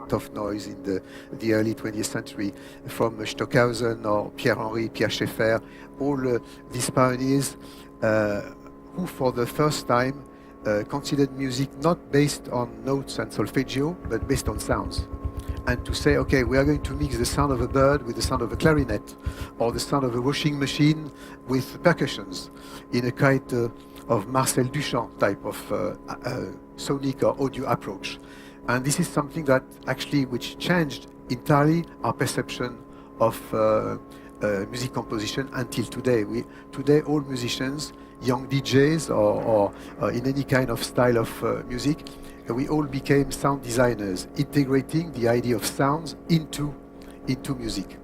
lot of noise in the early 20th century, from Stockhausen or Pierre-Henri, Pierre Schaeffer, all these pioneers who for the first time considered music not based on notes and solfeggio, but based on sounds. And to say, okay, we are going to mix the sound of a bird with the sound of a clarinet, or the sound of a washing machine with percussions, in a kind of Marcel Duchamp type of sonic or audio approach. And this is something that actually which changed entirely our perception of music composition until today. Today all musicians, young DJs or in any kind of style of music, we all became sound designers, integrating the idea of sounds into music.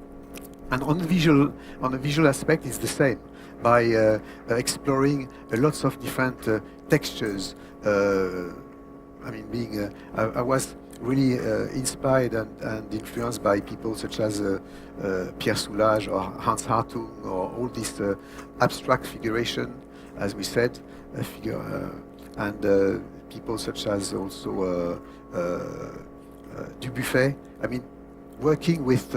And on the visual aspect, it's the same, by exploring lots of different textures. I mean, I was really inspired and influenced by people such as Pierre Soulages or Hans Hartung, or all this abstract figuration, as we said, and people such as also Dubuffet. I mean, working with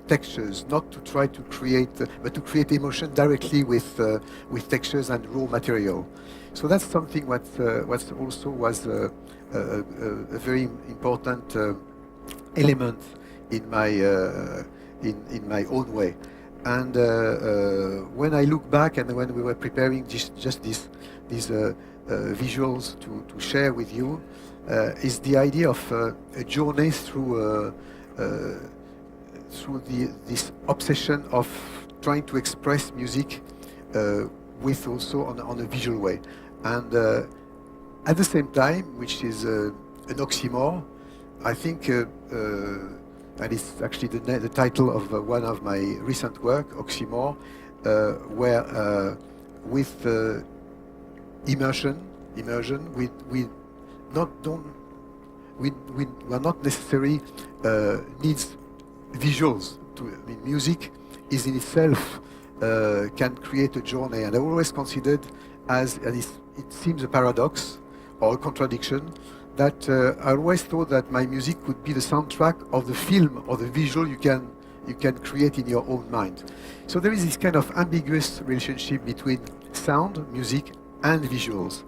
textures, not to try to create, but to create emotion directly with textures and raw material. So that's something what also was a very important element in my own way. And when I look back, and when we were preparing just these visuals to share with you, is the idea of a journey through this obsession of trying to express music with also on a visual way. And at the same time, which is an oxymoron, I think, and it's actually the title of one of my recent work, Oxymoron, where with immersion, we are not necessarily needs visuals. I mean, music is in itself can create a journey, and I always considered as, and it seems a paradox or a contradiction, that I always thought that my music could be the soundtrack of the film or the visual you can create in your own mind. So there is this kind of ambiguous relationship between sound, music, and visuals,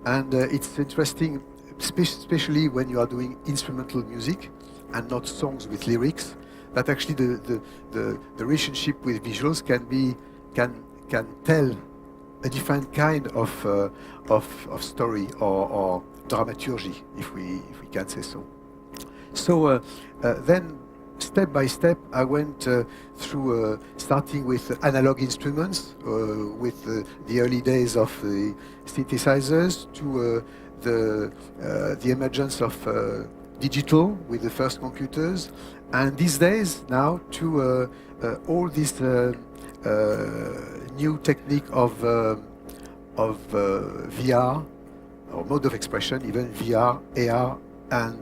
and it's interesting, especially when you are doing instrumental music and not songs with lyrics, that actually the relationship with visuals can tell a different kind of story or dramaturgy, if we can say so. So then, step by step, I went through starting with analog instruments, with the early days of the synthesizers, to the emergence of digital with the first computers, and these days now to all this new technique of VR, or mode of expression, even VR, AR, and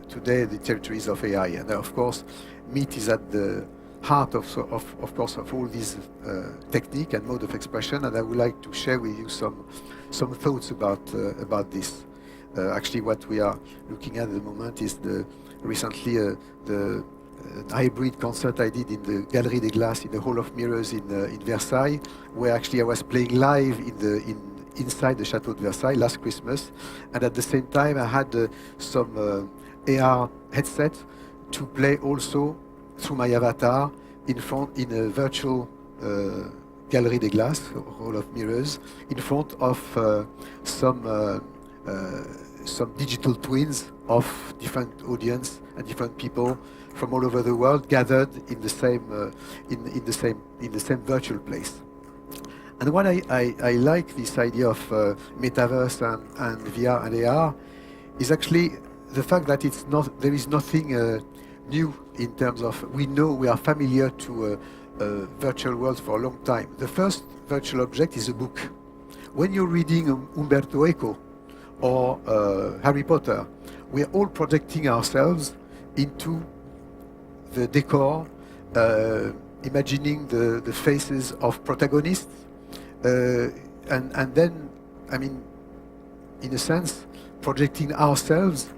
today the territories of AI. And of course, meat is at the heart of course of all these technique and mode of expression. And I would like to share with you some thoughts about this. Actually, what we are looking at the moment is recently the hybrid concert I did in the Galerie des Glaces, in the Hall of Mirrors in Versailles, where actually I was playing live inside the Chateau de Versailles last Christmas, and at the same time I had some AR headset to play also through my avatar in a virtual Galerie des Glaces, Hall of Mirrors, in front of some digital twins of different audience and different people from all over the world gathered in the same in the same virtual place. And what I like this idea of Metaverse and VR and AR is actually the fact that there is nothing new in terms of, we are familiar to virtual worlds for a long time. The first virtual object is a book. When you're reading Umberto Eco or Harry Potter, we are all projecting ourselves into the decor, imagining the faces of protagonists, and then, I mean, in a sense, projecting ourselves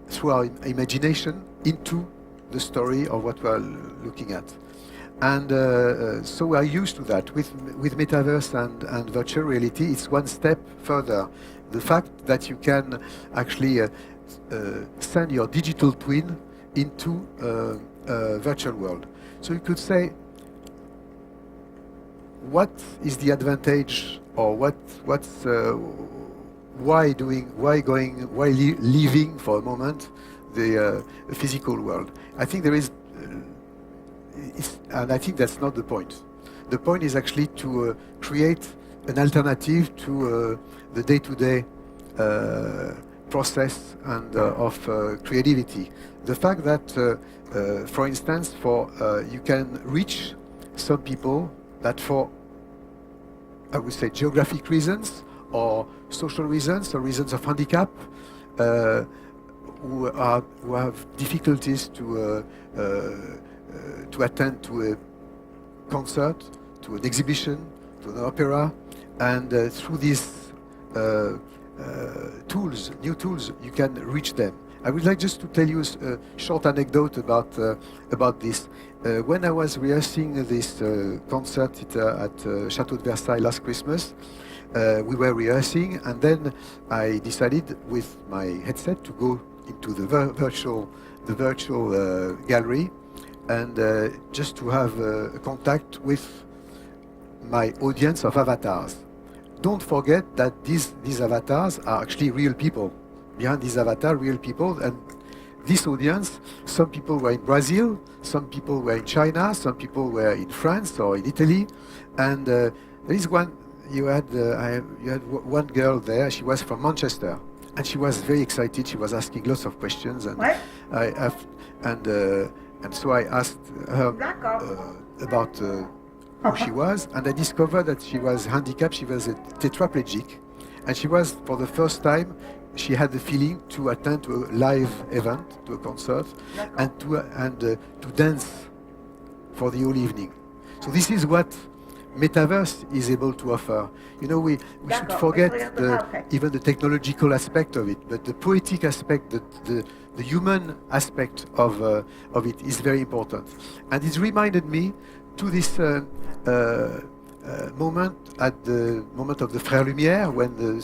through our imagination into the story of what we are looking at. And so we are used to that. With Metaverse and virtual reality, it's one step further. The fact that you can actually send your digital twin into a virtual world. So you could say, what is the advantage, or why leaving for a moment the physical world? I think there is, and I think that's not the point. The point is actually to create an alternative to the day-to-day process and of creativity. The fact that, for instance, you can reach some people that, for, I would say, geographic reasons or social reasons or reasons of handicap, who have difficulties to attend to a concert, to an exhibition, to an opera, and through these new tools, you can reach them. I would like just to tell you a short anecdote about this. When I was rehearsing this concert at Château de Versailles last Christmas, we were rehearsing, and then I decided with my headset to go into the virtual gallery, and just to have a contact with my audience of avatars. Don't forget that these avatars are actually real people. Behind these avatars, real people, and this audience, some people were in Brazil, some people were in China, some people were in France or in Italy, and there is one. You had one girl there. She was from Manchester, and she was very excited. She was asking lots of questions, and and so I asked her about who she was, and I discovered that she was handicapped. She was a tetraplegic, and she was, for the first time, she had the feeling to attend to a live event, to a concert, and to dance for the whole evening. So this is what Metaverse is able to offer. You know, we should forget even the technological aspect of it, but the poetic aspect, the human aspect of it is very important. And it reminded me to this moment, at the moment of the Frères Lumière, when the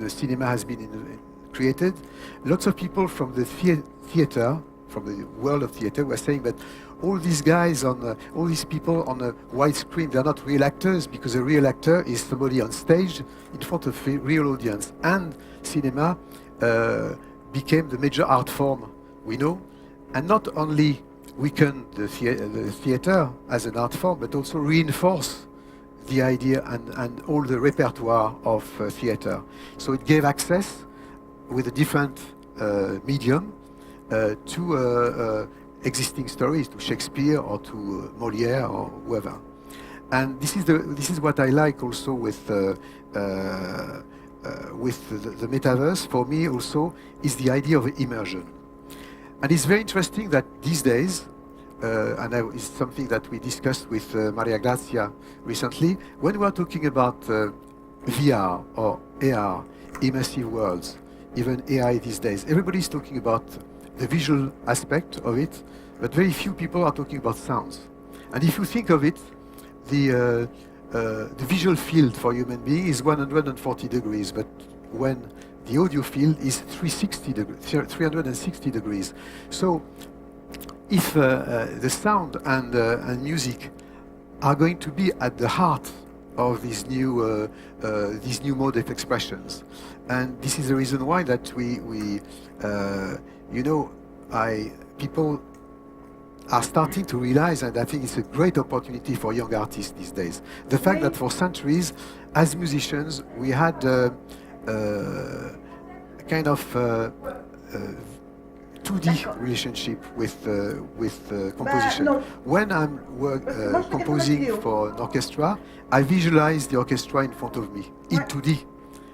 cinema has been created. Lots of people from the theater, from the world of theater, were saying that all these guys all these people on a wide screen, they're not real actors, because a real actor is somebody on stage in front of a real audience. And cinema became the major art form we know, and not only weaken the theater as an art form, but also reinforce the idea and all the repertoire of theater. So it gave access with a different medium to existing stories, to Shakespeare or to Molière or whoever. And this is what I like also with the Metaverse. For me also is the idea of immersion. And it's very interesting that these days, and it's something that we discussed with Maria Grazia recently, when we are talking about VR or AR, immersive worlds, even AI these days, everybody's talking about the visual aspect of it, but very few people are talking about sounds. And if you think of it, the visual field for human being is 140 degrees, but when the audio field is 360 degrees. So if the sound and music are going to be at the heart of these new mode of expressions, and this is the reason why that people are starting to realize, and I think it's a great opportunity for young artists these days. The fact that for centuries, as musicians, we had kind of 2D relationship with composition. When I'm composing for an orchestra, I visualize the orchestra in front of me in 2D,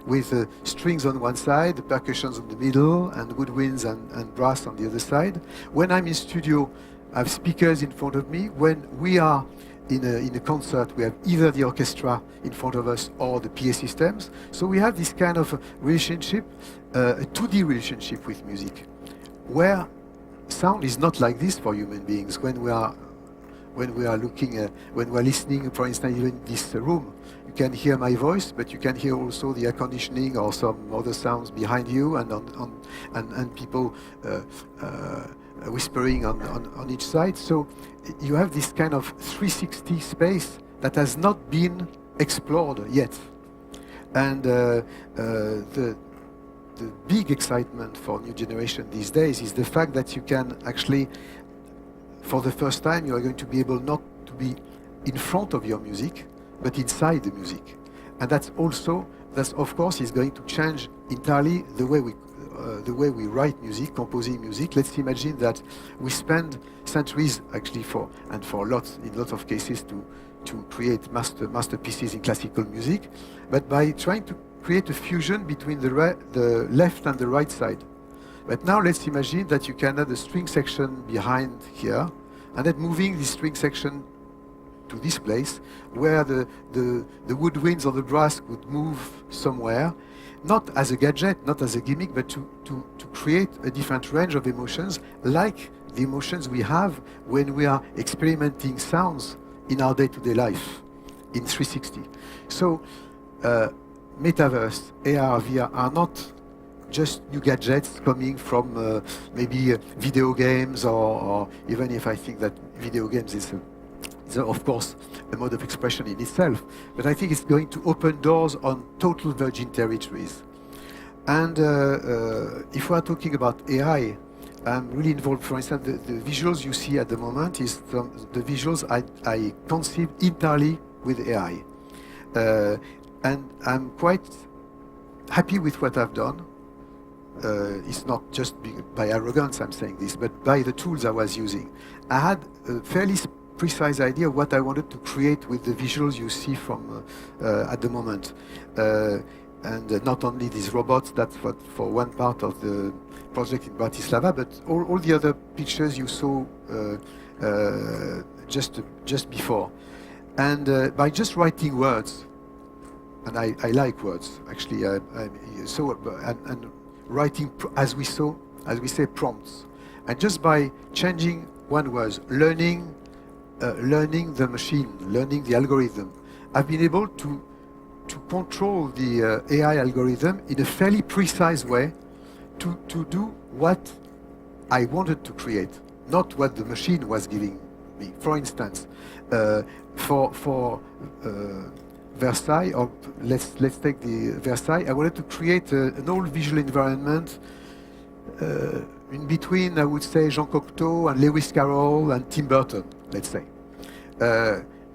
with strings on one side, percussions in the middle, and woodwinds and brass on the other side. When I'm in studio, I have speakers in front of me. When we are in a concert, we have either the orchestra in front of us or the PA systems. So we have this kind of relationship, a 2D relationship with music, where sound is not like this for human beings. When we are looking at, when we are listening, for instance, even in this room, you can hear my voice, but you can hear also the air conditioning or some other sounds behind you, and and people whispering on each side. So you have this kind of 360 space that has not been explored yet. And the big excitement for new generation these days is the fact that you can actually, for the first time, you are going to be able not to be in front of your music, but inside the music. And that's of course is going to change entirely the way we write music, composing music. Let's imagine that we spend centuries actually in lots of cases to create masterpieces in classical music, but by trying to create a fusion between the left and the right side. But now let's imagine that you can have the string section behind here, and then moving this string section to this place, where the woodwinds or the brass could move somewhere, not as a gadget, not as a gimmick, but to create a different range of emotions, like the emotions we have when we are experimenting sounds in our day-to-day life in 360. So Metaverse, AR, VR are not just new gadgets coming from maybe video games, or even if I think that video games is of course a mode of expression in itself, but I think it's going to open doors on total virgin territories. And if we are talking about AI, I'm really involved. For instance, the visuals you see at the moment is the visuals I conceived entirely with AI. And I'm quite happy with what I've done. It's not just by arrogance I'm saying this, but by the tools I was using. I had a fairly precise idea of what I wanted to create with the visuals you see from at the moment. And not only these robots, that's what for one part of the project in Bratislava, but all the other pictures you saw just before. And by just writing words, and I like words actually, and writing as we say prompts, and just by changing one word, learning the machine, learning the algorithm, I've been able to control the AI algorithm in a fairly precise way to do what I wanted to create, not what the machine was giving me. For instance, for Versailles, or let's take the Versailles, I wanted to create an old visual environment in between, I would say, Jean Cocteau and Lewis Carroll and Tim Burton, let's say.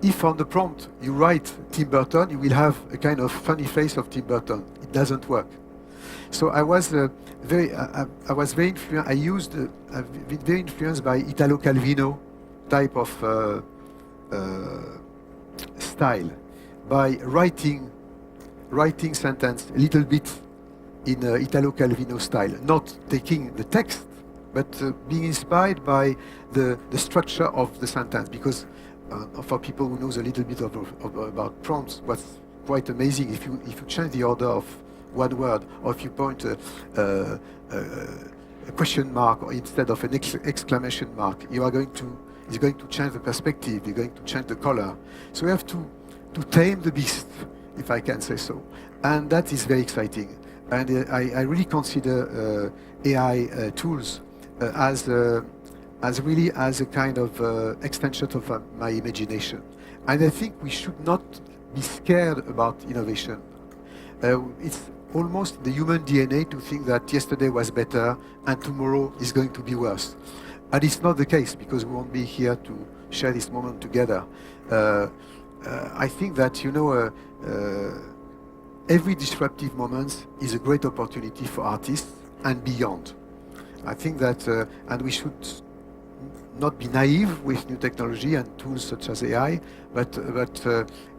If on the prompt you write Tim Burton, you will have a kind of funny face of Tim Burton. It doesn't work. So I was very influenced. I've been very influenced by Italo Calvino type of style, by writing sentence a little bit in Italo Calvino style, not taking the text, but being inspired by the structure of the sentence. Because for people who knows a little bit about prompts, what's quite amazing, if you change the order of one word, or if you point a question mark or instead of an exclamation mark, it's going to change the perspective, you're going to change the color. So we have to tame the beast, if I can say so. And that is very exciting. And I really consider AI tools as really as a kind of extension of my imagination. And I think we should not be scared about innovation. It's almost the human DNA to think that yesterday was better and tomorrow is going to be worse. And it's not the case, because we won't be here to share this moment together. I think that, every disruptive moment is a great opportunity for artists and beyond. I think that, and we should not be naive with new technology and tools such as AI, but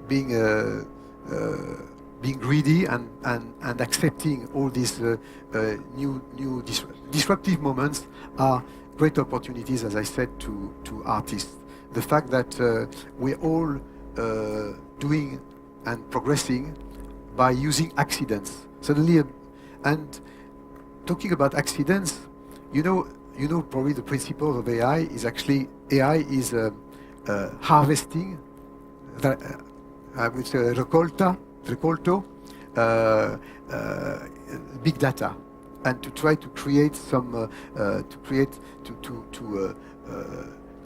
being greedy and accepting all these new disruptive moments are great opportunities, as I said, to artists. The fact that we're all doing and progressing by using accidents. Suddenly, and talking about accidents, you you know probably the principle of AI is actually AI is harvesting, I would say recolto, big data, and to try to create some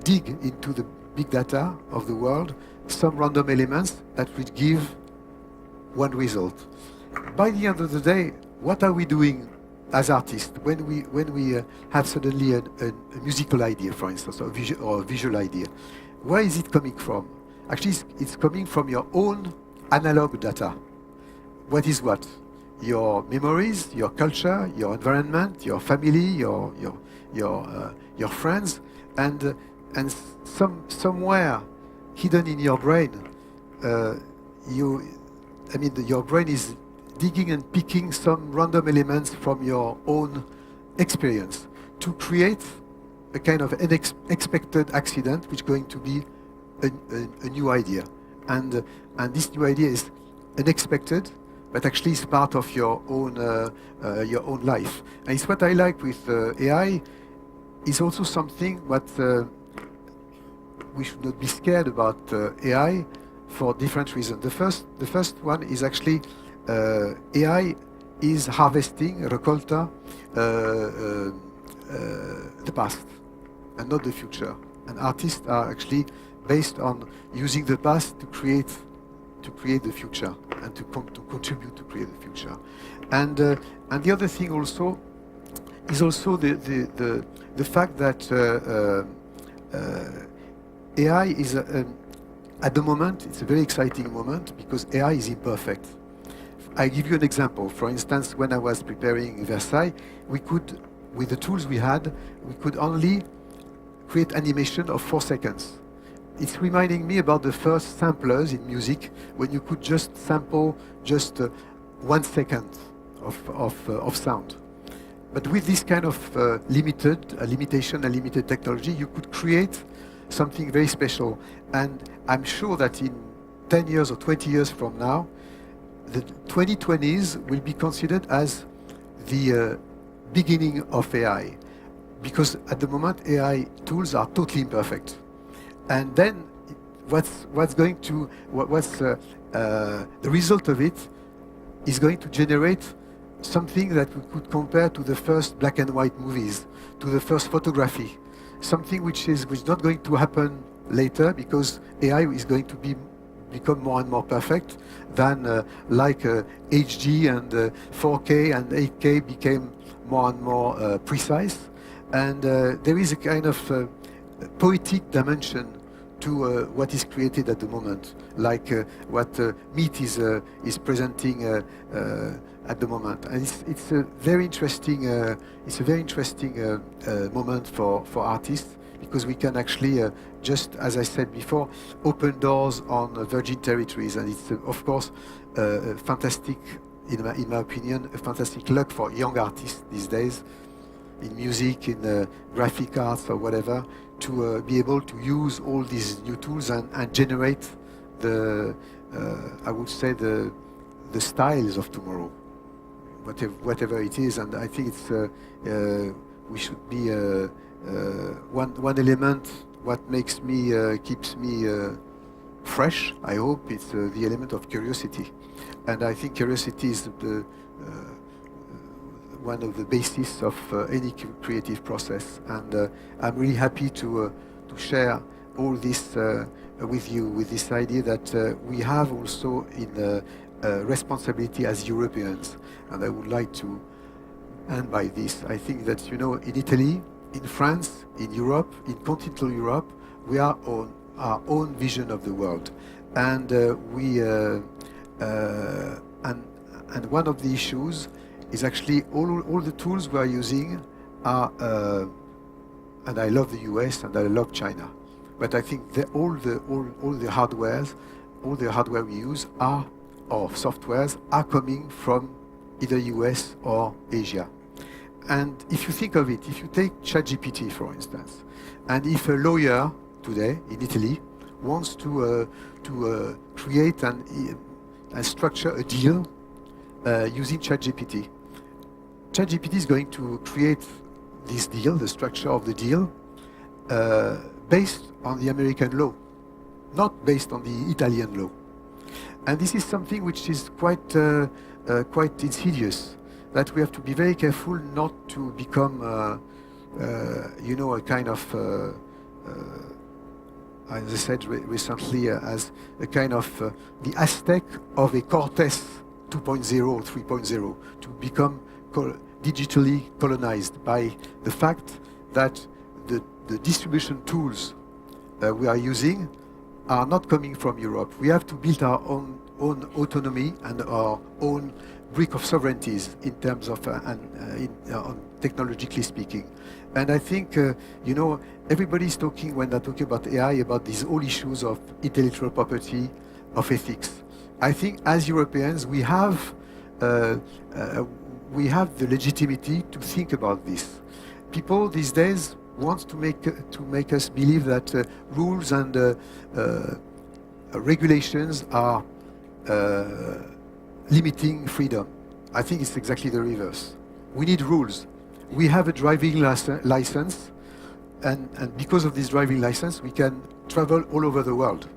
dig into the big data of the world some random elements that would give one result. By the end of the day, what are we doing as artists when we have suddenly a musical idea, for instance, or a visual idea? Where is it coming from? Actually, it's coming from your own analog data. What is what? Your memories, your culture, your environment, your family, your friends, and somewhere hidden in your brain, your brain is digging and picking some random elements from your own experience to create a kind of unexpected accident, which is going to be a new idea, and this new idea is unexpected, but actually is part of your own life. And it's what I like with AI. Is also something what we should not be scared about AI for different reasons. The first one is actually AI is harvesting, recolta, the past and not the future. And artists are actually based on using the past to create the future and to contribute to create the future. And the other thing also is also the fact that AI is at the moment, it's a very exciting moment because AI is imperfect. I give you an example. For instance, when I was preparing Versailles, we could, with the tools we had, we could only create animation of 4 seconds. It's reminding me about the first samplers in music, when you could just sample just 1 second of sound. But with this kind of limitation and limited technology, you could create something very special. And I'm sure that in 10 years or 20 years from now, the 2020s will be considered as the beginning of AI. Because at the moment, AI tools are totally imperfect. And then the result of it is going to generate something that we could compare to the first black and white movies, to the first photography, something which is not going to happen later because AI is going to become more and more perfect than like HD and 4K and 8K became more and more precise. And there is a kind of poetic dimension to what is created at the moment, like what Meet is presenting at the moment, and it's a very interesting moment for artists because we can actually just as I said before open doors on virgin territories, and it's of course fantastic in my opinion, a fantastic luck for young artists these days in music, in graphic arts or whatever, to be able to use all these new tools and generate the I would say the styles of tomorrow, whatever it is. And I think it's we should be one element what makes me keeps me fresh. I hope it's the element of curiosity, and I think curiosity is one of the basis of any creative process. And I'm really happy to share all this with you, with this idea that we have also in responsibility as Europeans. And I would like to end by this. I think that, you know, in Italy, in France, in Europe, in continental Europe, we are on our own vision of the world. And and one of the issues is actually all the tools we are using are, and I love the US and I love China, but I think all the hardware we use or softwares are coming from either US or Asia. And if you think of it, if you take ChatGPT for instance, and if a lawyer today in Italy wants to create and structure a deal using ChatGPT, ChatGPT is going to create this deal, the structure of the deal, based on the American law, not based on the Italian law. And this is something which is quite insidious, that we have to be very careful not to become, a kind of, as I said recently, as a kind of the Aztec of a Cortes 2.0 or 3.0, to become digitally colonized by the fact that the distribution tools we are using are not coming from Europe. We have to build our own autonomy and our own brick of sovereignties in terms of, technologically speaking. And I think, everybody's talking, when they're talking about AI, about these whole issues of intellectual property, of ethics. I think as Europeans, we have the legitimacy to think about this. People these days want to make us believe that rules and regulations are limiting freedom. I think it's exactly the reverse. We need rules. We have a driving license, and because of this driving license, we can travel all over the world.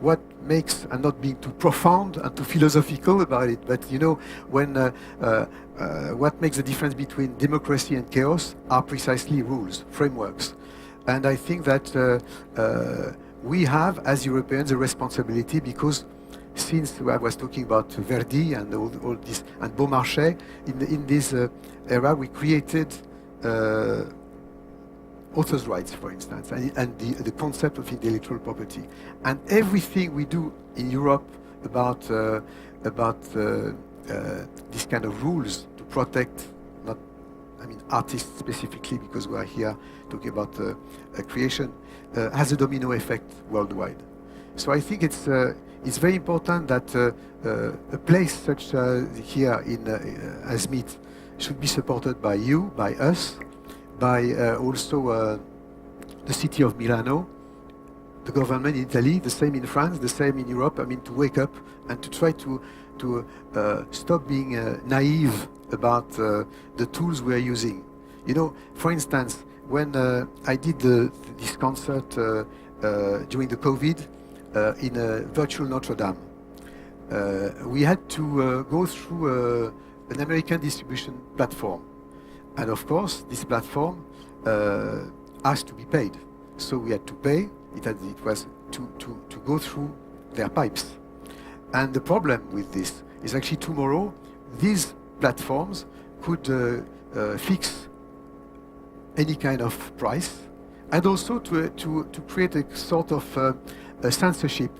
What makes, and not being too profound and too philosophical about it, but what makes the difference between democracy and chaos are precisely rules, frameworks. And I think that we have, as Europeans, a responsibility, because since I was talking about Verdi and all this, and Beaumarchais, in this era, we created author's rights, for instance, and the concept of intellectual property. And everything we do in Europe about this kind of rules to protect, artists specifically, because we are here talking about creation, has a domino effect worldwide. So I think it's very important that a place such as here as MIT should be supported by you, by us, by also the city of Milano, the government in Italy, the same in France, the same in Europe. To wake up and to try to stop being naive about the tools we are using. For instance, when I did this concert during the COVID in a virtual Notre Dame, we had to go through an American distribution platform. And of course, this platform has to be paid. So we had to pay. It was to go through their pipes. And the problem with this is actually tomorrow, these platforms could fix any kind of price, and also to create a sort of a censorship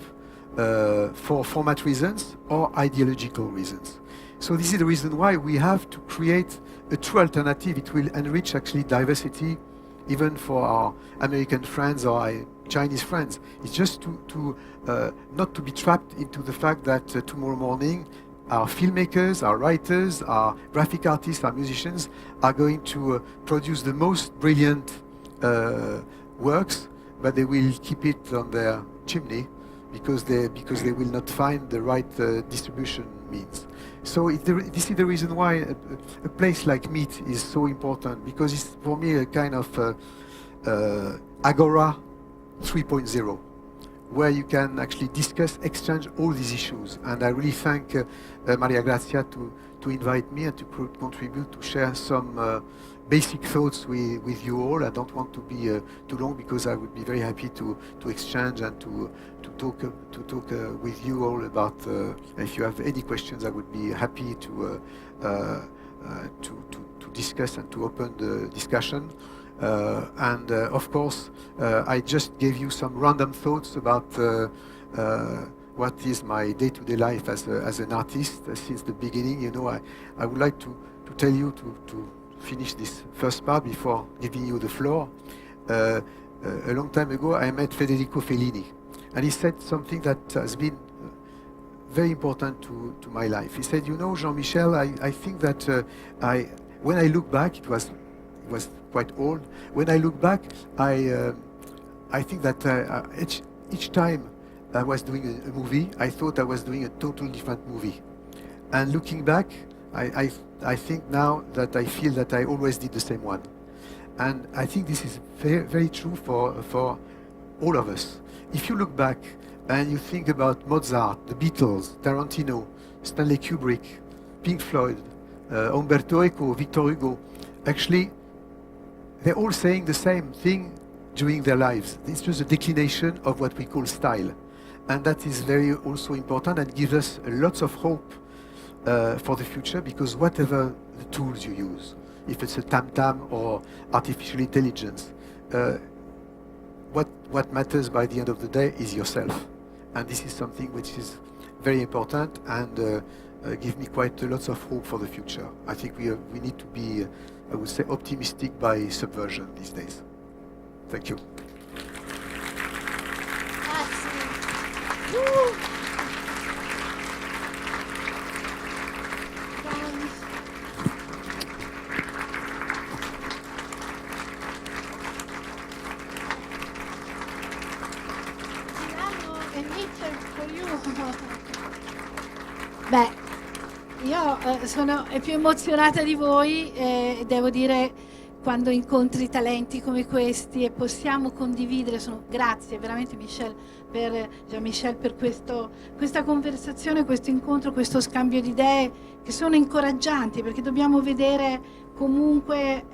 for format reasons or ideological reasons. So this is the reason why we have to create a true alternative. It will enrich actually diversity, even for our American friends or our Chinese friends. It's just to not to be trapped into the fact that tomorrow morning our filmmakers, our writers, our graphic artists, our musicians are going to produce the most brilliant works, but they will keep it on their chimney because they will not find the right distribution means. So this is the reason why a place like MIT is so important, because it's for me a kind of Agora 3.0, where you can actually discuss, exchange all these issues. And I really thank Maria Grazia to invite me and to contribute, to share some basic thoughts with you all. I don't want to be too long, because I would be very happy to exchange and to talk with you all about. If you have any questions, I would be happy to discuss and to open the discussion. And of course, I just gave you some random thoughts about what is my day-to-day life as an artist since the beginning. I would like to tell you to finish this first part before giving you the floor. A long time ago, I met Federico Fellini, and he said something that has been very important to my life. He said, Jean-Michel, I think that when I look back, it was quite old. When I look back, I think that each time I was doing a movie, I thought I was doing a totally different movie. And looking back, I think now that I feel that I always did the same one. And I think this is very, very true for all of us. If you look back and you think about Mozart, the Beatles, Tarantino, Stanley Kubrick, Pink Floyd, Umberto Eco, Victor Hugo, actually, they're all saying the same thing during their lives. It's just a declination of what we call style. And that is very also important and gives us lots of hope for the future, because whatever the tools you use, if it's a tam-tam or artificial intelligence, what matters by the end of the day is yourself. And this is something which is very important and give me quite lots of hope for the future. I think we need to be, I would say, optimistic by subversion these days. Thank you. Beh, io sono più emozionata di voi, devo dire, quando incontri talenti come questi e possiamo condividere. Grazie veramente Jean-Michel per questa conversazione, questo incontro, questo scambio di idee che sono incoraggianti, perché dobbiamo vedere comunque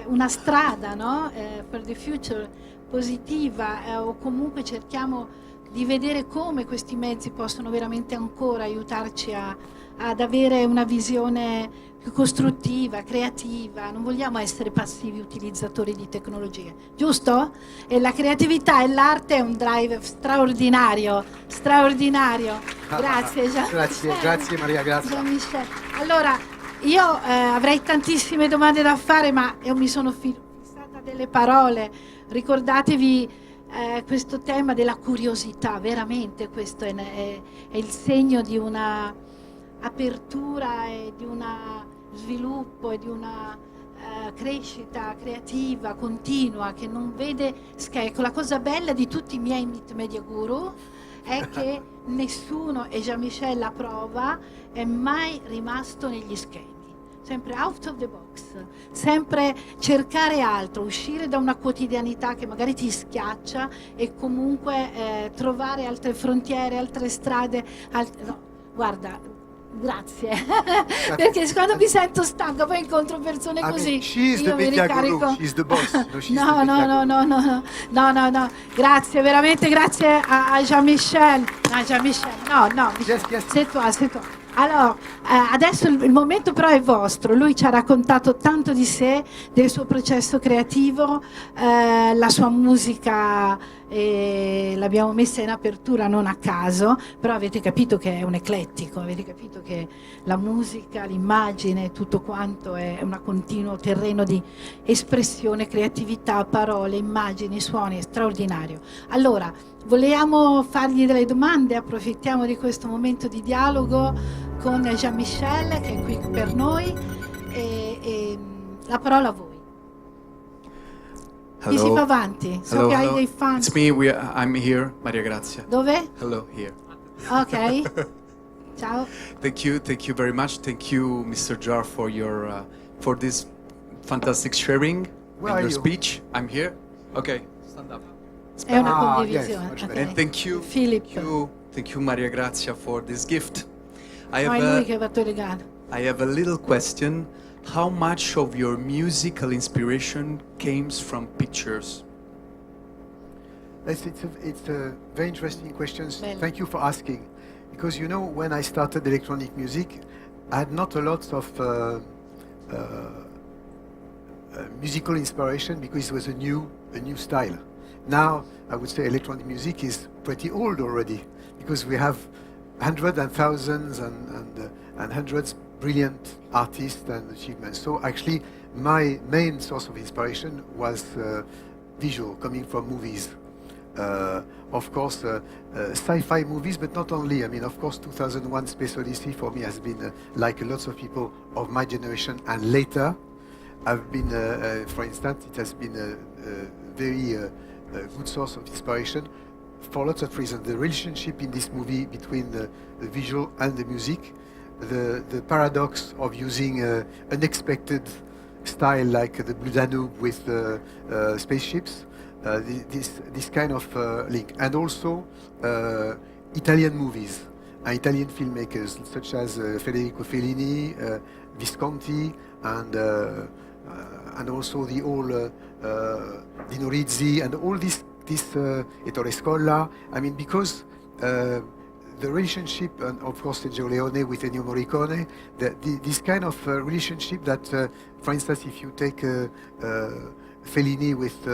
una strada, no? Per the future positiva, o comunque cerchiamo di vedere come questi mezzi possono veramente ancora aiutarci ad avere una visione più costruttiva, creativa. Non vogliamo essere passivi utilizzatori di tecnologie, giusto? E la creatività e l'arte è un drive straordinario, straordinario. Grazie Jean-Michel. Grazie Maria, grazie. Jean-Michel. Allora, io avrei tantissime domande da fare, ma io mi sono fissata delle parole. Ricordatevi questo tema della curiosità, veramente questo è il segno di una apertura e di un sviluppo e di una crescita creativa continua che non vede ecco, la cosa bella di tutti i miei Media Guru è che nessuno, e Jean-Michel la prova, è mai rimasto negli schemi. Sempre out of the box, sempre cercare altro, uscire da una quotidianità che magari ti schiaccia e comunque trovare altre frontiere, altre strade. No, guarda, grazie, perché quando mi sento stanca poi incontro persone così, io mi ricarico. She's the boss. No, grazie, veramente grazie a Jean-Michel. No, Jean-Michel, no, Yes. c'est toi. Allora, adesso il momento però è vostro. Lui ci ha raccontato tanto di sé, del suo processo creativo, la sua musica l'abbiamo messa in apertura non a caso, però avete capito che è un eclettico, avete capito che la musica, l'immagine, tutto quanto è un continuo terreno di espressione, creatività, parole, immagini, suoni, straordinario. Allora, volevamo fargli delle domande, approfittiamo di questo momento di dialogo con Jean-Michel che è qui per noi e la parola a voi. Chi si fa avanti? So che hai dei fan. It's me, I'm here, Maria Grazia. Dove? Hello, here. Ok. Ciao. Thank you very much. Thank you, Mr. Jarre, for this fantastic sharing Where and are your you? speech. I'm here. Okay, stand up. È una Ah, condivisione. yes, much Ok. better. And thank you, Philip. thank you, Maria Grazia, for this gift. I No, è lui have che va regalo. I have a little question. How much of your musical inspiration comes from pictures? It's a very interesting question. Bello. Thank you for asking. Because when I started electronic music, I had not a lot of musical inspiration because it was a new style. Now, I would say electronic music is pretty old already because we have hundreds and thousands and hundreds brilliant artists and achievements. So actually, my main source of inspiration was visual, coming from movies. Of course, sci-fi movies, but not only. I mean, of course, 2001 Space Odyssey for me has been, like lots of people of my generation and later, I've been, for instance, it has been a very good source of inspiration for lots of reasons. The relationship in this movie between the visual and the music, the paradox of using unexpected style like the Blue Danube with spaceships. This kind of link, and also Italian movies, Italian filmmakers such as Federico Fellini, Visconti, and also the old Dino Rizzi, and all this Ettore Scola. I mean, because the relationship, and of course Sergio Leone with Ennio Morricone, this kind of relationship that, for instance, if you take Fellini with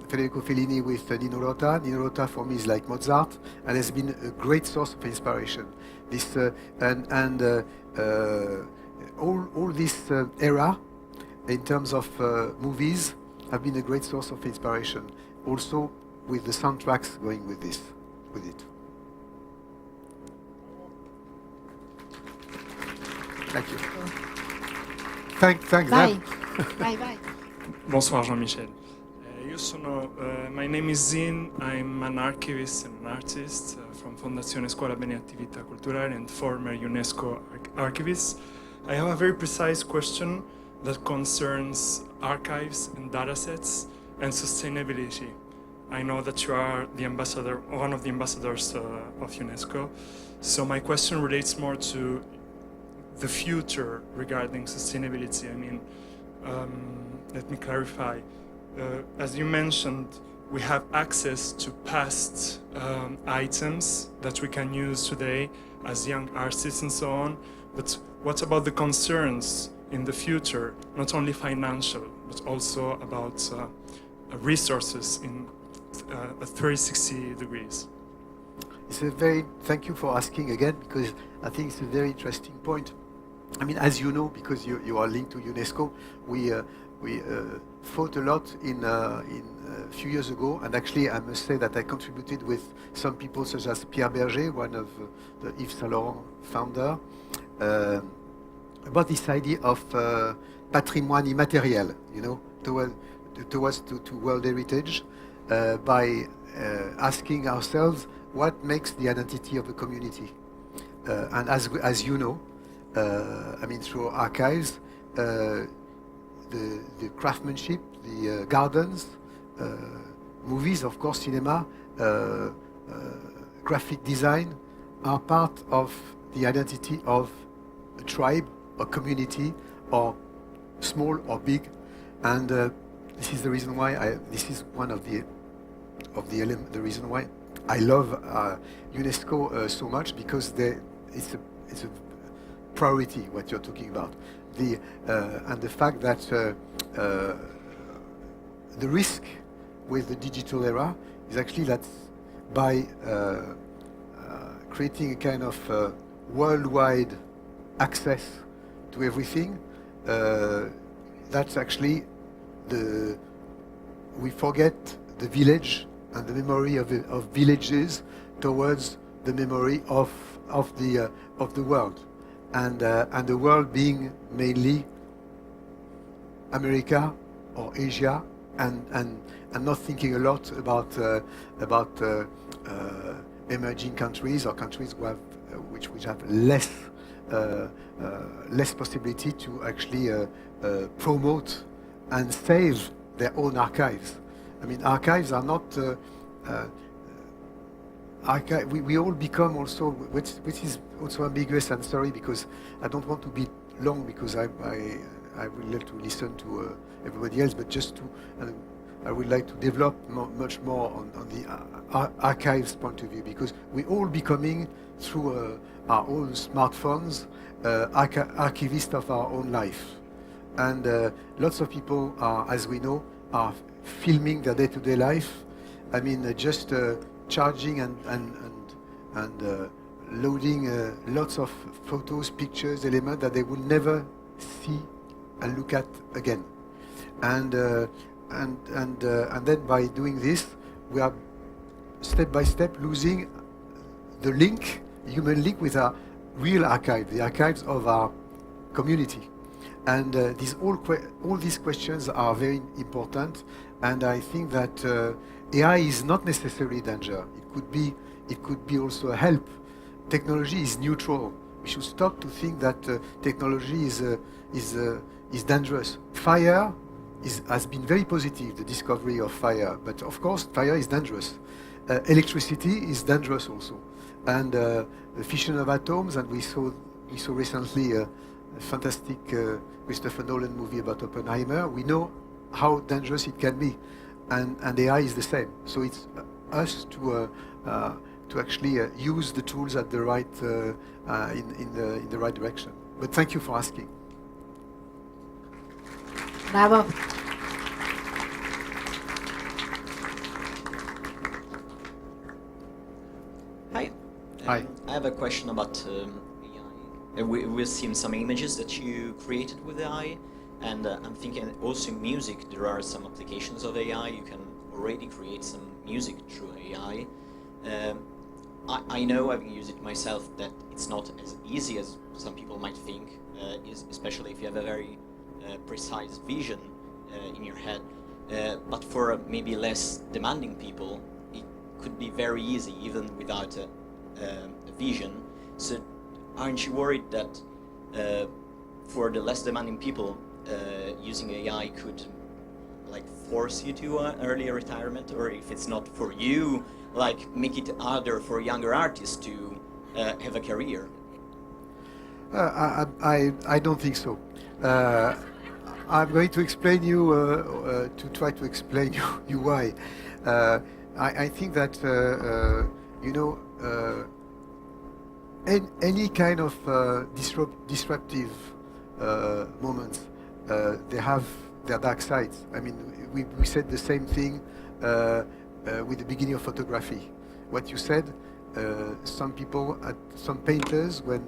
Federico Fellini with Nino Rota. Nino Rota for me is like Mozart, and has been a great source of inspiration. This all this era, in terms of movies, have been a great source of inspiration. Also with the soundtracks going with it. Thank you. Thank Vai, them. vai. Bonsoir Jean-Michel. My name is Zin, I'm an archivist and an artist from Fondazione Scuola Bene Attività Culturali and former UNESCO archivist. I have a very precise question that concerns archives and datasets and sustainability. I know that you are the ambassador, one of the ambassadors of UNESCO. So my question relates more to the future regarding sustainability. I mean, let me clarify. As you mentioned, we have access to past items that we can use today as young artists and so on. But what about the concerns in the future, not only financial, but also about resources in 360 degrees? Thank you for asking again, because I think it's a very interesting point. I mean, as you know, because you are linked to UNESCO, we fought a lot in a few years ago, and actually I must say that I contributed with some people such as Pierre Berger, one of the Yves Saint Laurent founder, about this idea of patrimoine immatériel, you know, towards World Heritage, by asking ourselves what makes the identity of a community. And as you know, I mean, through archives, the craftsmanship, the gardens, movies, of course, cinema, graphic design are part of the identity of a tribe, a community, or small or big. And this is the reason why this is one of the reason why I love UNESCO so much, because it's a priority what you're talking about. And the fact that the risk with the digital era is actually that by creating a kind of worldwide access to everything, that's actually we forget the village and the memory of villages towards the memory of the world. And the world being mainly America or Asia, and not thinking a lot about emerging countries or countries which have less possibility to actually promote and save their own archives. I mean, archives are not. We all become also, which is also ambiguous, and sorry, because I don't want to be long, because I would like to listen to everybody else, but just to, I would like to develop much more on the archives point of view, because we all becoming, through our own smartphones, archivists of our own life. And lots of people are, as we know, are filming their day-to-day life. I mean, just charging and loading lots of photos, pictures, elements that they will never see and look at again. And then by doing this, we are step by step losing the link, human link, with our real archive, the archives of our community. And all these questions are very important. And I think that AI is not necessarily danger. It could be also a help. Technology is neutral. We should stop to think that technology is is dangerous. Fire has been very positive, the discovery of fire, but of course fire is dangerous. Electricity is dangerous also. And the fission of atoms, and we saw recently a fantastic Christopher Nolan movie about Oppenheimer. We know how dangerous it can be, and AI is the same. So it's us to actually use the tools at the right in the right direction. But thank you for asking. Bravo. Hi. Hi. I have a question about AI. We've seen some images that you created with AI, and I'm thinking also in music there are some applications of AI. You can already create some music through AI. I know, having used it myself, that it's not as easy as some people might think, especially if you have a very precise vision in your head. But for maybe less demanding people, it could be very easy, even without a vision. So aren't you worried that for the less demanding people, using AI could like force you to early retirement, or if it's not for you, like make it harder for younger artists to have a career? I don't think so. I'm going to explain you, to try to explain you why. I think that, you know, any kind of disruptive moments, they have their dark sides. I mean, we said the same thing with the beginning of photography. What you said, some people, some painters, when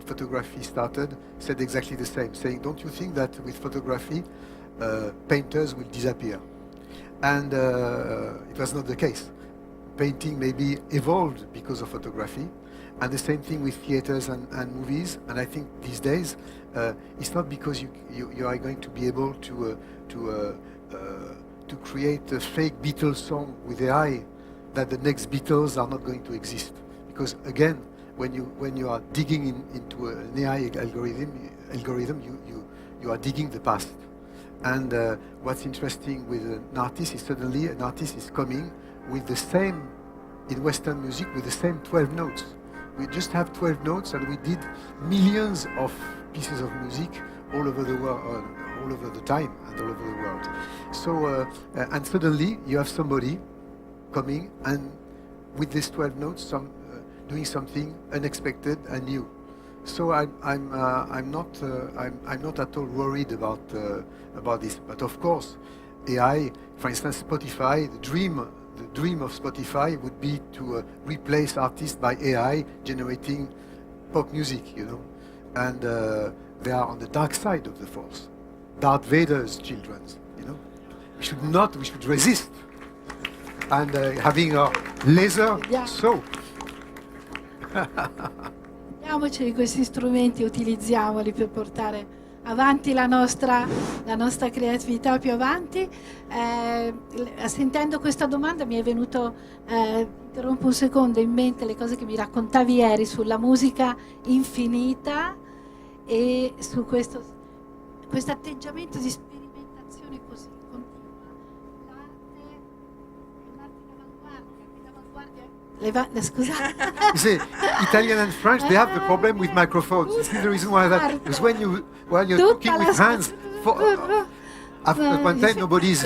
photography started, said exactly the same, saying, don't you think that with photography, painters will disappear? And it was not the case. Painting maybe evolved because of photography, and the same thing with theaters and movies. And I think these days, it's not because you are going to be able to create a fake Beatles song with AI that the next Beatles are not going to exist. Because again, when you are digging into an AI algorithm, you are digging the past. And what's interesting with an artist is suddenly an artist is coming with the same, in Western music, with the same 12 notes. We just have 12 notes, and we did millions of pieces of music all over the world, all over the time, and all over the world. So, and suddenly you have somebody coming and with these 12 notes, doing something unexpected and new. So I'm not at all worried about this. But of course, AI, for instance, Spotify, the dream of Spotify would be to replace artists by AI generating pop music, you know, and they are on the dark side of the force. Darth Vader's children, you know. We should resist. And having a laser, so. Diamoci di questi strumenti, utilizziamoli per portare avanti la nostra creatività più avanti. Sentendo questa domanda mi è venuto, interrompo un secondo, in mente le cose che mi raccontavi ieri sulla musica infinita e su questo atteggiamento di sperimentazione così continua. L'arte è un'arte d'avanguardia, scusate. You see, Italian and French, they have the problem with microphones. This is the reason why that, because when you're talking with hands, after one time nobody is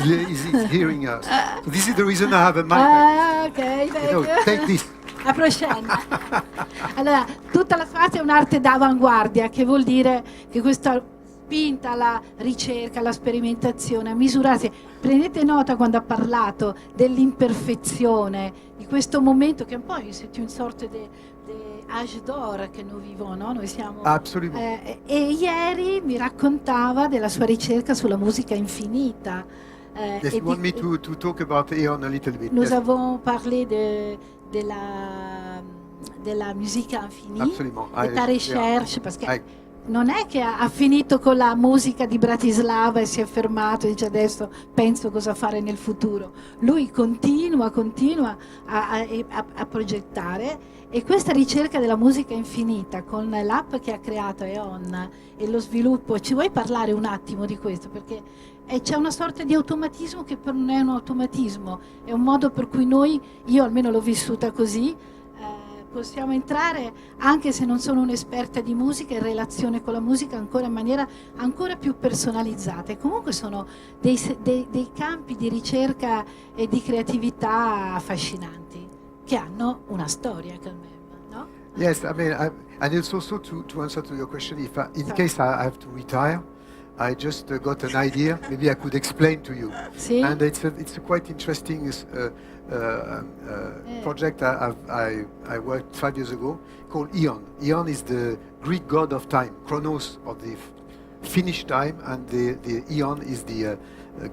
hearing us. So this is the reason I have a mic. Ok, You know, take this. A proscenna. Allora, tutta la sua arte è un'arte d'avanguardia, che vuol dire che questa spinta alla ricerca, alla sperimentazione, a misurarsi. Prendete nota quando ha parlato dell'imperfezione, di questo momento che è un po' une sorte di âge d'or che noi viviamo, no? Noi siamo. Absolutely. E ieri mi raccontava della sua ricerca sulla musica infinita. Yes, you want me to talk about Eon a little bit? Nous Yes. avons parlé de la musique infinie, Absolument. de ta recherche, parce que non è che ha finito con la musica di Bratislava e si è fermato e dice adesso penso cosa fare nel futuro. Lui continua a progettare, e questa ricerca della musica infinita con l'app che ha creato EON e lo sviluppo, ci vuoi parlare un attimo di questo? Perché c'è una sorta di automatismo che non è un automatismo, è un modo per cui io almeno l'ho vissuta così, possiamo entrare, anche se non sono un'esperta di musica, in relazione con la musica ancora in maniera ancora più personalizzata. E comunque sono dei campi di ricerca e di creatività affascinanti, che hanno una storia, no? Yes, I mean, and it's also to answer to your question, if in case I have to retire, I just got an idea. Maybe I could explain to you. Sì? And it's a quite interesting project I worked 5 years ago called Eon. Eon is the Greek god of time, Chronos of the Finnish time, and the Eon is the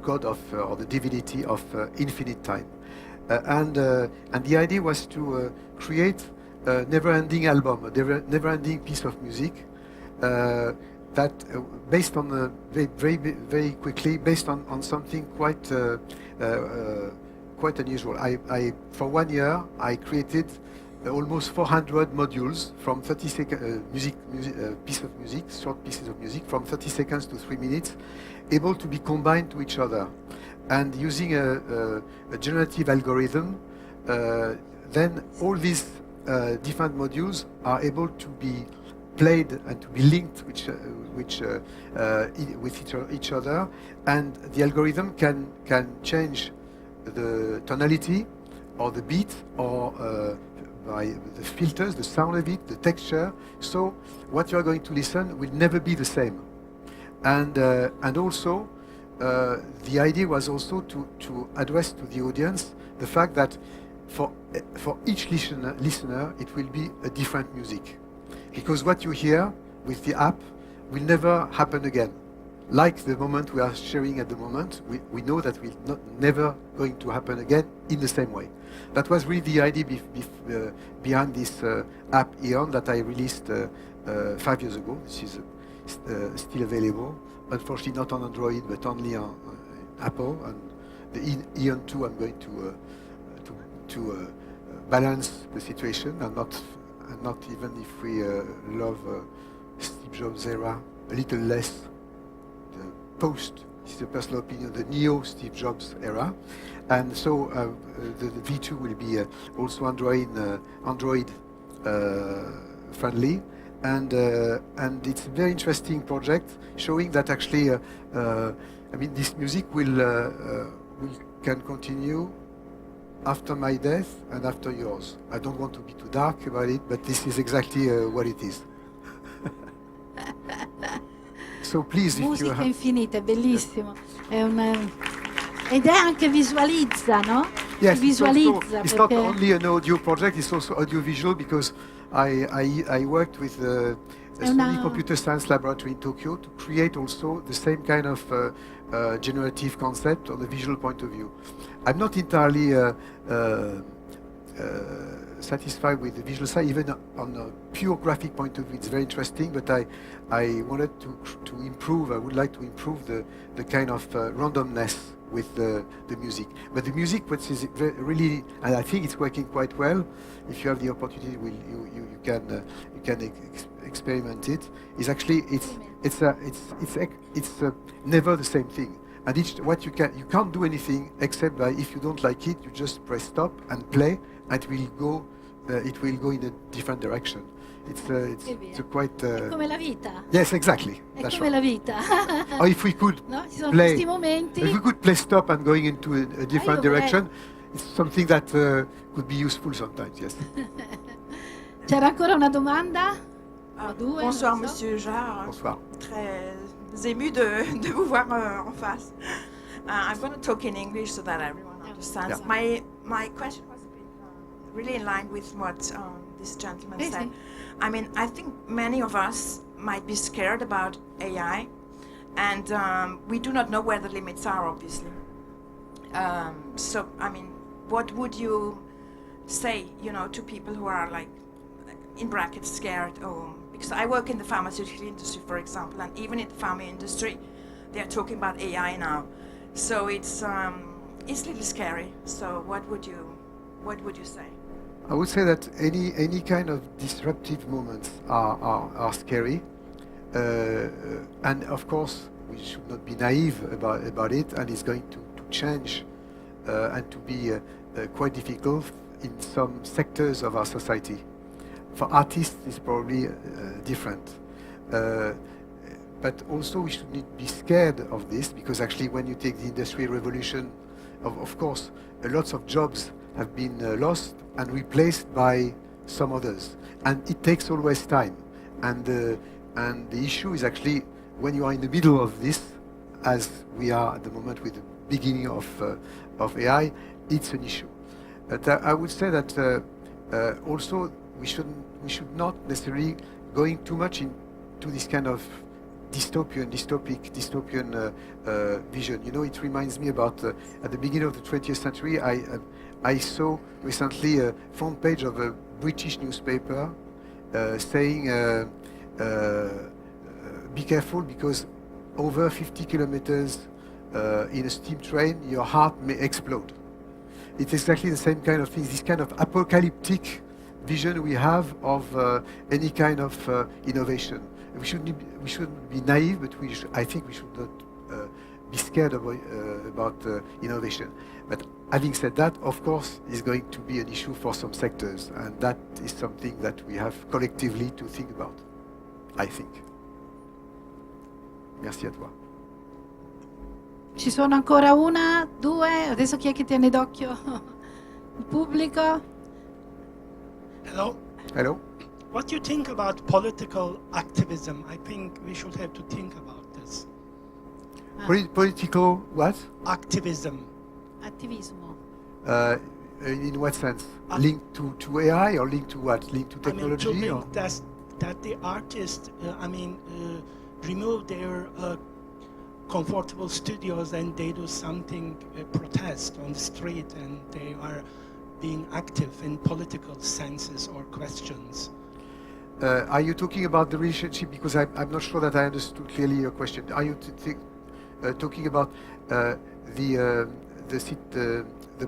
god of or the divinity of infinite time. And the idea was to create a never-ending album, a never-ending piece of music. That based on very quickly based on something quite unusual. I for 1 year I created almost 400 modules from 30 seconds piece of music, short pieces of music from 30 seconds to 3 minutes, able to be combined to each other, and using a generative algorithm. Then all these different modules are able to be played and to be linked with each other, and the algorithm can change the tonality or the beat or by the filters, the sound of it, the texture. So what you are going to listen will never be the same. And also the idea was also to address to the audience the fact that for each listener it will be a different music. Because what you hear with the app will never happen again. Like the moment we are sharing at the moment, we know that we're never going to happen again in the same way. That was really the idea behind this app Eon that I released 5 years ago. This is still available. Unfortunately not on Android, but only on Apple. And the Eon 2 I'm going to balance the situation, and not even if we love Steve Jobs' era, a little less the post, this is a personal opinion, the neo Steve Jobs era. And so the V2 will be also Android friendly, and it's a very interesting project showing that actually I mean this music can continue after my death and after yours. I don't want to be too dark about it, but this is exactly what it is. So please, if Musica you have... infinita, è bellissimo. Ed è anche visualizza, no? Yes, Visualizza. it's not only an audio project, it's also audiovisual, because I worked with a Sony Computer Science Laboratory in Tokyo to create also the same kind of generative concept on a visual point of view. I'm not entirely satisfied with the visual side, even on a pure graphic point of view. It's very interesting, but I wanted to improve. I would like to improve the kind of randomness with the music. But the music, which is really, and I think it's working quite well. If you have the opportunity, you can experiment it. Is actually it's never the same thing. And you can't do anything except by, if you don't like it, you just press stop and play, and it will go in a different direction. It's quite. È come la vita. Yes, exactly. È That's come right. la vita. Or if we could No? Ci sono play, questi momenti. if we could play stop and going into a different io vorrei- direction, it's something that could be useful sometimes. Yes. C'era ancora una domanda? O due, Bonsoir, non so. Monsieur Jarre. Bonsoir. Très ému de vous voir en face. I'm going to talk in English so that everyone understands. Yeah. My question was a bit really in line with what this gentleman Sì, said. sì. I mean, I think many of us might be scared about AI, and we do not know where the limits are, obviously. So, I mean, what would you say, to people who are like, in brackets, scared, Because I work in the pharmaceutical industry, for example, and even in the pharma industry, they are talking about AI now. So it's a little scary. So what would you say? I would say that any kind of disruptive moments are scary, and of course we should not be naive about it, and it's going to change and to be quite difficult in some sectors of our society. For artists, it's probably different. But also we should not be scared of this, because actually when you take the Industrial Revolution, of course, lots of jobs have been lost and replaced by some others. And it takes always time. And the issue is actually when you are in the middle of this, as we are at the moment with the beginning of AI, it's an issue. But I would say that also we should not necessarily going too much into this kind of dystopian vision. You know, it reminds me about at the beginning of the 20th century, I saw recently a front page of a British newspaper saying, be careful because over 50 kilometers in a steam train, your heart may explode. It's exactly the same kind of thing, this kind of apocalyptic vision we have of any kind of innovation. We shouldn't be naive, but I think we should not be scared about innovation. But having said that, of course, is going to be an issue for some sectors, and that is something that we have collectively to think about, I think. Merci à toi. Ci sono ancora una, due, adesso chi è che tiene d'occhio il pubblico? Hello. Hello? What do you think about political activism? I think we should have to think about this. Political what? Activism. Attivismo. In what sense? Linked to AI or linked to what? Linked to technology? I mean, to or? link that the artists, remove their comfortable studios and they do something, protest on the street, and they are being active in political senses or questions. Are you talking about the relationship? Because I'm not sure that I understood clearly your question. Are you talking about the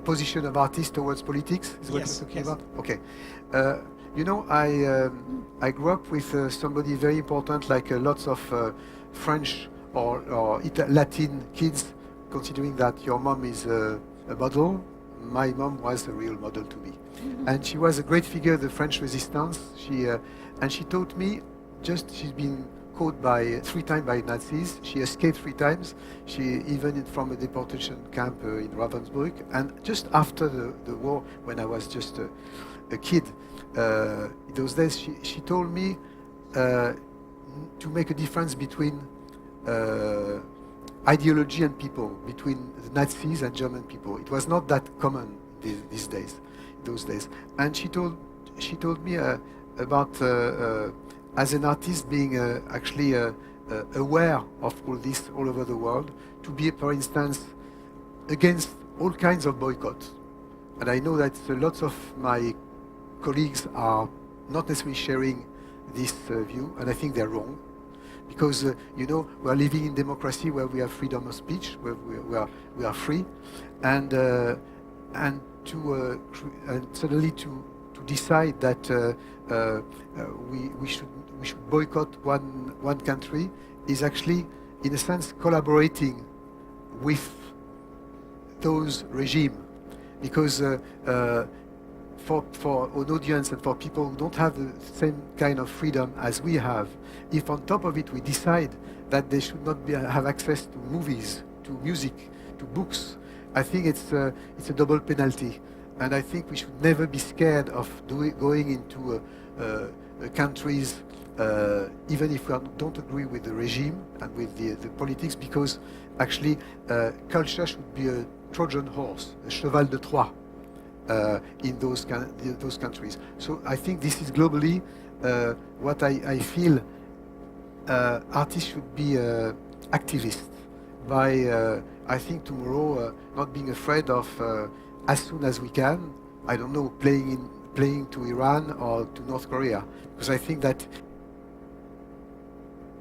position of artists towards politics? Is what Yes, you're talking yes. about? Okay. You know, I grew up with somebody very important, like lots of French or Latin kids, considering that your mom is a model. My mom was a real model to me. And she was a great figure of the French resistance. And she taught me, she's been caught 3 times by Nazis. She escaped 3 times. She even from a deportation camp in Ravensbrück. And just after the war, when I was just a kid, in those days, she told me to make a difference between ideology and people, between the Nazis and German people. It was not that common those days. And she told me about as an artist being actually aware of all this all over the world, to be, for instance, against all kinds of boycott. And I know that lots of my colleagues are not necessarily sharing this view, and I think they're wrong. Because you know, we are living in democracy where we have freedom of speech, where we are free, and suddenly to decide that we should boycott one country is actually, in a sense, collaborating with those regimes, because for an audience and for people who don't have the same kind of freedom as we have, if on top of it we decide that they should not have access to movies, to music, to books, I think it's a double penalty. And I think we should never be scared of going into countries, even if we don't agree with the regime and with the politics, because actually culture should be a Trojan horse, a cheval de Troie. In those countries. So I think this is globally what I feel artists should be activists by, I think tomorrow, not being afraid of, as soon as we can, I don't know, playing to Iran or to North Korea. Because I think that